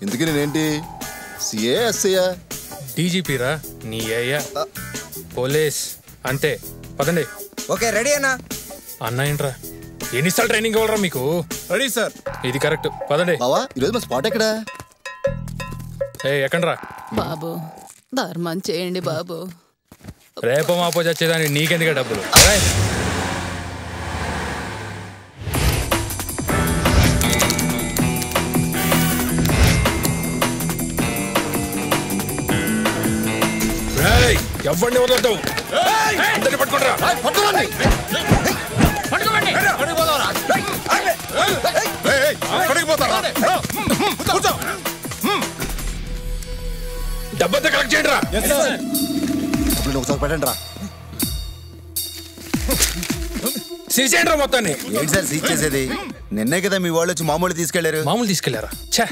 ఇందుకు నేనేంటి సిఏ ఎస్ఐయా డీజీపీరా నీ అయ్యా పోలీస్ అంతే పదండి. ఓకే రెడీ అన్నా. అన్న ఏంట్రా ఎన్నిసార్లు ట్రైనింగ్ ఇవ్వరా మీకు? Ready sir. ఇది కరెక్ట్ పదండి. బావా ఈరోజు మా స్పాట్ ఎక్కడా? ఎక్కడ్రా బాబు ధర్మం చేయండి బాబు. రేపో మాపో చచ్చేదాన్ని నీకెందుకే డబ్బులు? ఎవరిని వదలతావు? అందరిని పట్టుకుంటారా? డబ్బంతా కలెక్ట్ చేయండి రా. ఒకసారి పెట్టండి రా. సీజ్ చేయండి రా మొత్తాన్ని. ఏంటి సార్ సీజ్ చేసేది? నిన్నే కదా మీ వాళ్ళు వచ్చి మామూలు తీసుకెళ్లారు. మామూలు తీసుకెళ్లారా? ఛా,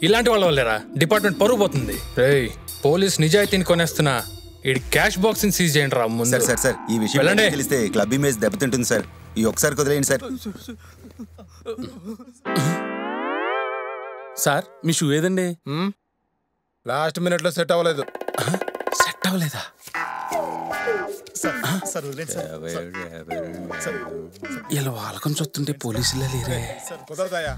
ఇలాంటి వాళ్ళ వల్లేరా డిపార్ట్మెంట్ పరుగు పోతుంది. రేయ్ పోలీస్ నిజాయితీని కొనేస్తున్నా. ఈ క్యాష్ బాక్స్ ని సీజ్ చేయండి రా ముందు. సార్ సార్ సార్ ఈ విషయం తెలిస్తే క్లబ్ ఇమేజ్ దెబ్బతింటుంది సార్. ఈ ఒకసారి కుదిరేయండి సార్. సార్ మీ షూ ఏదండి? లాస్ట్ మినిట్ లో సెట్ అవ్వలేదు. సెట్ అవ్వలేదా? ఇలా వాళ్ళకం చూస్తుంటే పోలీసులే లేరే. కుదరదాయా?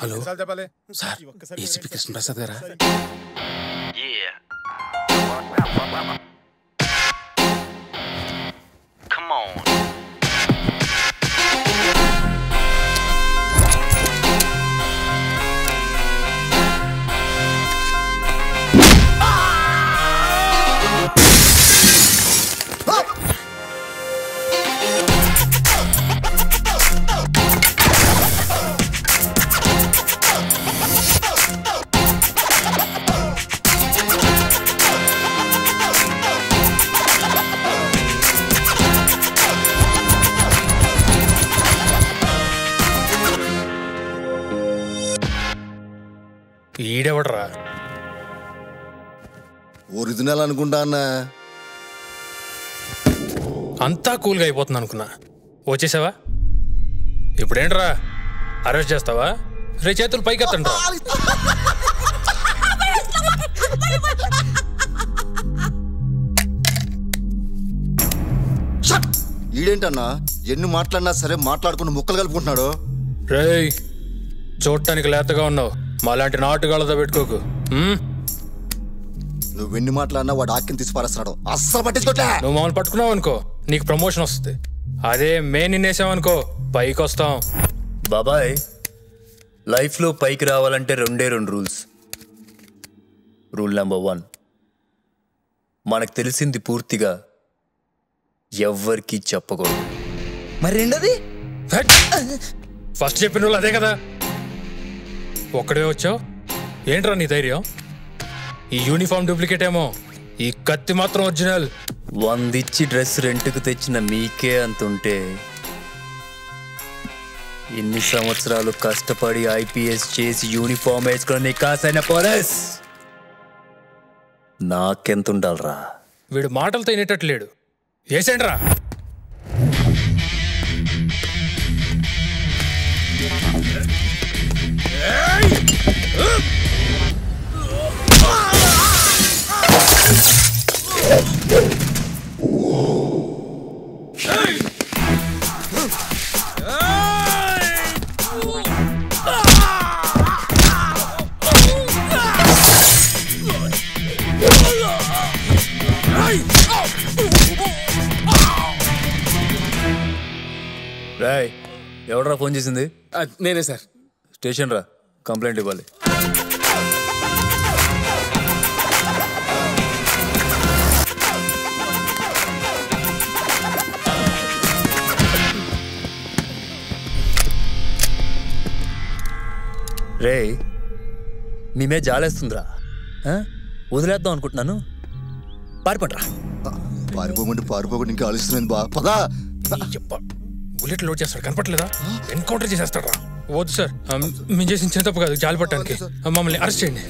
హలో సార్, ఏసీపీ కృష్ణప్రసాద్ గారా? ఈడెవడరా? ఒరిజినల్ అనుకుంటా అన్న. అంతా కూల్గా అయిపోతుంది అనుకున్నా. వచ్చేసావా? ఇప్పుడేంట్రా అరెస్ట్ చేస్తావా? రే చేతులు పైకి ఎత్తండి రా. ఈడేంటన్నా ఎన్ని మాట్లాడినా సరే మాట్లాడుకుని ముక్కలు కలుపుకుంటున్నాడు. రేయ్ చూడటానికి లేతగా ఉన్నావు, మాలాంటి నాటుగాళ్ళతో పెట్టుకోకు. నువ్వెన్ని మాట్లాడినా వాడు ఆక్కిని తీసి పారేస్తున్నాడు. అస్సలు పట్టించుకోట్లే. నువ్వు మమ్మల్ని పట్టుకున్నావు అనుకో నీకు ప్రమోషన్ వస్తుంది. అదే మేము నిన్నేసామనుకో పైకి వస్తాం. బాబాయ్ లైఫ్లో పైకి రావాలంటే రెండు రూల్స్. రూల్ నెంబర్ 1, మనకు తెలిసింది పూర్తిగా ఎవ్వరికి చెప్పకూడదు. మరి రెండోది? ఫస్ట్ చెప్పిన వాళ్ళు అదే కదా. ఒక్కడే వచ్చావు ఏంట్రా నీ ధైర్యం? ఈ యూనిఫామ్ డూప్లికేట్ ఏమో, ఈ కత్తి మాత్రం ఒరిజినల్. 100 ఇచ్చి డ్రెస్ రెంట్కు తెచ్చిన మీకే అంతుంటే ఎన్ని సంవత్సరాలు కష్టపడి ఐపీఎస్ చేసి యూనిఫామ్ వేసుకుని కాసైన పోలీస్ నాకెంత ఉండాలరా? వీడు మాటలతో వినేటట్లేడు. వేసేండ్రా. రాయ్ ఎవడరా ఫోన్ చేసింది? నేనే సార్. స్టేషన్ రా, కంప్లైంట్ ఇవ్వాలి. రే మేమే జాలేస్తుందిరా, వదిలేద్దాం అనుకుంటున్నాను. పారిపడరా. పారిపోకుండా ఇంకా ఆలోచిస్తున్నాను బా. పదా బుల్లెట్ లోడ్ చేస్తాడు కనపట్లేదా? ఎన్కౌంటర్ చేసేస్తాడు రా. వద్దు సార్ మేము చేసిన చిన్న తప్పు కాదు జాలి పట్టడానికి మమ్మల్ని అరెస్ట్ చేయండి.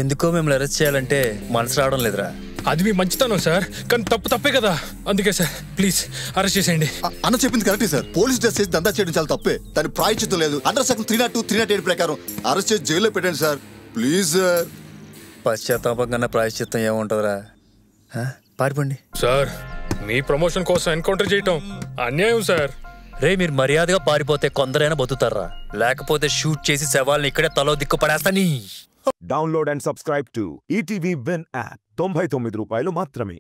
ఎందుకో మిమ్మల్ని అరెస్ట్ చేయాలంటే మనసు రావడం లేదురా. అది మీ మంచితనం సార్, కానీ తప్పే కదా. అందుకే సార్ ప్లీజ్ అరెస్ట్ చేసేయండి. అన్న చెప్పింది కరెక్టే సార్. పోలీస్ డ్రెస్ చేసి దందా చేయడం చాలా తప్పే. దాని ప్రాయచిత్తం లేదు. అండర్ సెక్షన్ 302, 308 ప్రకారం అరెస్ట్ చేసి జైల్లో పెట్టండి సార్ ప్లీజ్ సార్. పశ్చాత్తాపం కన్నా ప్రాయశ్చిత్తం ఏముంటుందిరా? పారిపోండి సార్. మీ ప్రమోషన్ కోసం ఎన్కౌంటర్ చేయటం అన్యాయం సార్. రే మీరు మర్యాదగా పారిపోతే కొందరైనా బతుకుతారా, లేకపోతే షూట్ చేసి శవాల్ని ఇక్కడే తలో దిక్కు పడేస్తాని. Download and subscribe to ETV Win app. 99 రూపాయలు మాత్రమే.